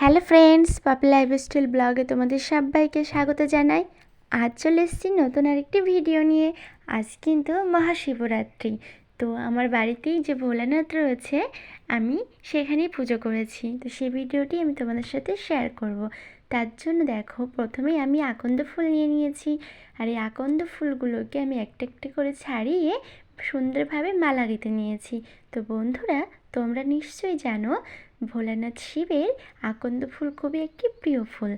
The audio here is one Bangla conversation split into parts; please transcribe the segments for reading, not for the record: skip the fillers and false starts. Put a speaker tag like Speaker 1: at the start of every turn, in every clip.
Speaker 1: হ্যালো ফ্রেন্ডস, পপি লাইফস্টাইল ব্লগে তোমাদের সবাইকে স্বাগত জানাই। আজ চলে এসেছি নতুন আরেকটি ভিডিও নিয়ে। আজ কিন্তু মহাশিবরাত্রি। তো আমার বাড়িতেই যে ভোলানাথ রয়েছে, আমি সেখানেই পুজো করেছি। তো সেই ভিডিওটি আমি তোমাদের সাথে শেয়ার করব। তার জন্য দেখো, প্রথমেই আমি আকন্দ ফুল নিয়ে নিয়েছি। আর এই আকন্দ ফুলগুলোকে আমি একটা একটা করে ছাড়িয়ে সুন্দরভাবে মালা গেঁথে নিয়েছি। তো বন্ধুরা, তোমরা নিশ্চয়ই জানো ভোলানাথ শিবের আকন্দ ফুল খুবই একটি প্রিয় ফুল।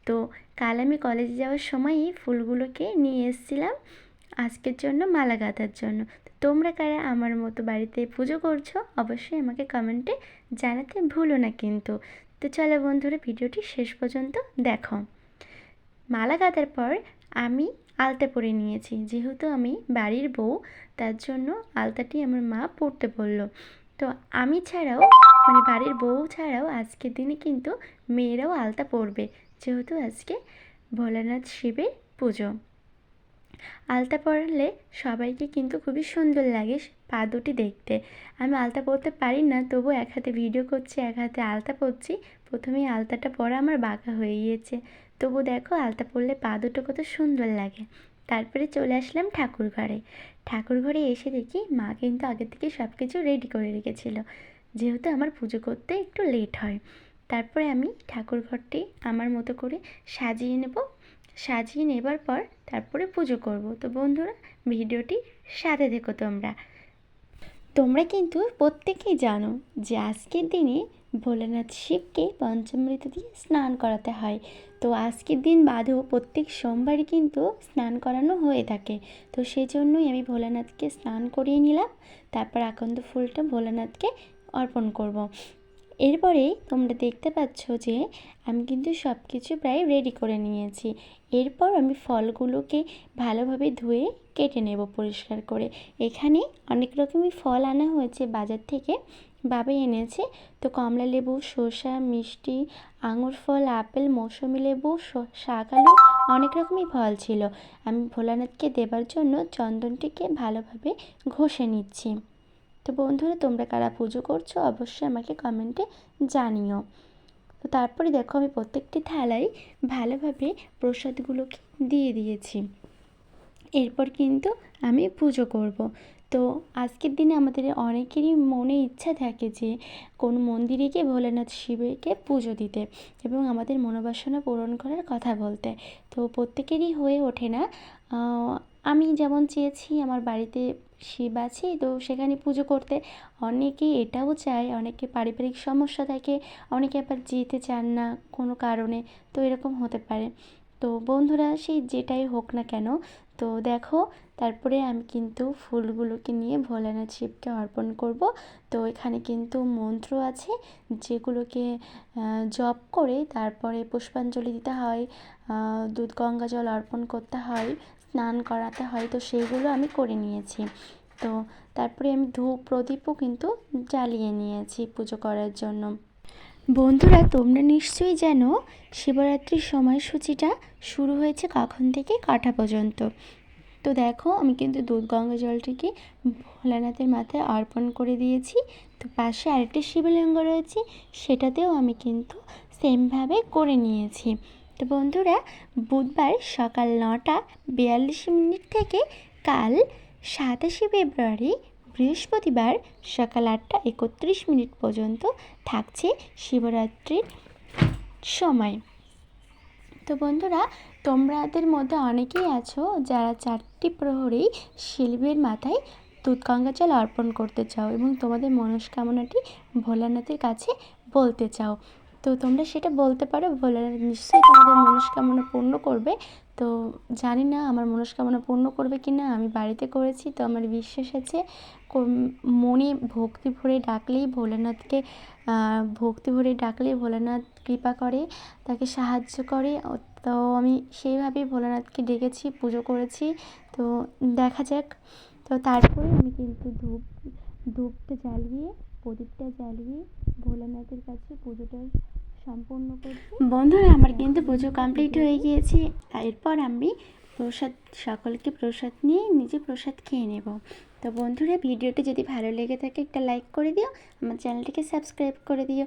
Speaker 1: তো কাল আমি কলেজে যাওয়ার সময়ই ফুলগুলোকে নিয়ে এসেছিলাম আজকের জন্য মালা গাঁথার জন্য। তো তোমরা কারা আমার মতো বাড়িতে পুজো করছো অবশ্যই আমাকে কমেন্টে জানাতে ভুলো না কিন্তু। তো চলো বন্ধুরা, ভিডিওটি শেষ পর্যন্ত দেখো। মালা গাঁথার পর আমি আলতা পরে নিয়েছি। যেহেতু আমি বাড়ির বউ, তার জন্য আলতাটি আমার মা পরতে বললো। তো আমি ছাড়াও, মানে বাড়ির বউ ছাড়াও আজকের দিনে কিন্তু মেয়েরাও আলতা পরবে, যেহেতু আজকে ভোলানাথ শিবের পুজো। আলতা পরলে সবাইকে কিন্তু খুবই সুন্দর লাগে পা দুটি দেখতে। আমি আলতা পরতে পারি না, তবু এক হাতে ভিডিও করছি, এক হাতে আলতা পরছি। প্রথমেই আলতাটা পরা আমার বাঁকা হয়ে গিয়েছে, তবু দেখো আলতা পরলে পা দুটো কত সুন্দর লাগে। তারপরে চলে আসলাম ঠাকুর ঘরে। ঠাকুর ঘরে এসে দেখি মা কিন্তু আগে থেকে সব কিছু রেডি করে রেখেছিল, যেহেতু আমার পুজো করতে একটু লেট হয়। তারপরে আমি ঠাকুর ঘরটি আমার মতো করে সাজিয়ে নেব। সাজিয়ে নেবার পর তারপরে পুজো করব। তো বন্ধুরা, ভিডিওটি সাথে দেখো তোমরা। তোমরা কিন্তু প্রত্যেকেই জানো যে আজকের দিনে ভোলানাথ শিবকে পঞ্চামৃত দিয়ে স্নান করাতে হয়। তো আজকের দিন বাদেও প্রত্যেক সোমবারই কিন্তু স্নান করানো হয়ে থাকে। তো সেই জন্যই আমি ভোলানাথকে স্নান করিয়ে নিলাম। তারপর আকন্দ ফুলটা ভোলানাথকে অর্পণ করব। এরপরে তোমরা দেখতে পাচ্ছ যে আমি কিন্তু সব কিছু প্রায় রেডি করে নিয়েছি। এরপর আমি ফলগুলোকে ভালোভাবে ধুয়ে কেটে নেব পরিষ্কার করে। এখানে অনেক রকমই ফল আনা হয়েছে বাজার থেকে, বাবাই এনেছে। তো কমলা লেবু, শসা, মিষ্টি, আঙুর ফল, আপেল, মৌসুমি লেবু, শাকালু, অনেক রকমই ফল ছিল। আমি ভোলানাথকে দেবার জন্য চন্দনটিকে ভালোভাবে ঘষে নিচ্ছি। তো বন্ধুরা, তোমরা কারা পুজো করছো অবশ্যই আমাকে কমেন্টে জানিও। তো তারপরে দেখো, আমি প্রত্যেকটি থালায় ভালোভাবে প্রসাদগুলোকে দিয়ে দিয়েছি। এরপর কিন্তু আমি পুজো করব। তো আজকের দিনে আমাদের অনেকেরই মনে ইচ্ছা থাকে যে কোন মন্দিরে গিয়ে ভোলানাথ শিবকে পুজো দিতে এবং আমাদের মনোবাসনা পূরণ করার কথা বলতে। তো প্রত্যেকেরই হয়ে ওঠে না। আমি যেমন চেয়েছি আমার বাড়িতে শিব আছে, তো সেখানে পুজো করতে। অনেকেই এটাও চায়, অনেকে পারিবারিক সমস্যা থাকে, অনেকে আবার যেতে চান না কোনো কারণে। তো এরকম হতে পারে। তো বন্ধুরা, সেই যেটাই হোক না কেন, তো দেখো তারপরে আমি কিন্তু ফুলগুলোকে নিয়ে ভোলানাথ শিবকে অর্পণ করব। তো এখানে কিন্তু মন্ত্র আছে, যেগুলোকে জপ করে তারপরে পুষ্পাঞ্জলি দিতে হয়, দুধ গঙ্গা জল অর্পণ করতে হয়, স্নান করাতে হয়। তো সেইগুলো আমি করে নিয়েছি। তো তারপরে আমি ধূপ প্রদীপও কিন্তু জ্বালিয়ে নিয়েছি পুজো করার জন্য। বন্ধুরা, তোমরা নিশ্চয়ই জানো শিবরাত্রির সময়সূচিটা শুরু হয়েছে কখন থেকে কটা পর্যন্ত। তো দেখো, আমি কিন্তু দুধ গঙ্গা জলটিকে ভোলানাথের মাথায় অর্পণ করে দিয়েছি। তো পাশে আরেকটি শিবলিঙ্গ রয়েছে, সেটাতেও আমি কিন্তু সেমভাবে করে নিয়েছি। তো বন্ধুরা, বুধবার সকাল 9:42 থেকে কাল 27 ফেব্রুয়ারি বৃহস্পতিবার সকাল 8:31 পর্যন্ত থাকছে শিবরাত্রির সময়। তো বন্ধুরা, তোমাদের মধ্যে অনেকেই আছো যারা 4টি প্রহরেই শিবের মাথায় দুধ গঙ্গা জল অর্পণ করতে চাও এবং তোমাদের মনস্কামনাটি ভোলানাথের কাছে বলতে চাও। তো তোমরা সেটা বলতে পারো, ভোলানাথ নিশ্চয়ই তোমাদের মনস্কামনা পূর্ণ করবে। তো জানি না আমার মনস্কামনা পূর্ণ করবে কি না, আমি বাড়িতে করেছি তো আমার বিশ্বাস আছে। মনে ভক্তি ভরে ডাকলেই ভোলানাথকে ভক্তি ভরে ডাকলেই ভোলানাথ কৃপা করে, তাকে সাহায্য করে। তো আমি সেইভাবেই ভোলানাথকে ডেকেছি, পুজো করেছি। তো দেখা যাক। তো তারপরে আমি কিন্তু ধূপটা জ্বালিয়ে, প্রদীপটা জ্বালিয়ে ভোলানাথের কাছে পুজোটা সম্পূর্ণ করছি। বন্ধুরা, আমার কিন্তু পুজো কমপ্লিট হয়ে গিয়েছে। এরপর আমি প্রসাদ, সকলকে প্রসাদ নিয়ে নিজে প্রসাদ খেয়ে নেব। তো বন্ধুরা, ভিডিওটি যদি ভালো লেগে থাকে একটা লাইক করে দিও, আমার চ্যানেলটিকে সাবস্ক্রাইব করে দিও।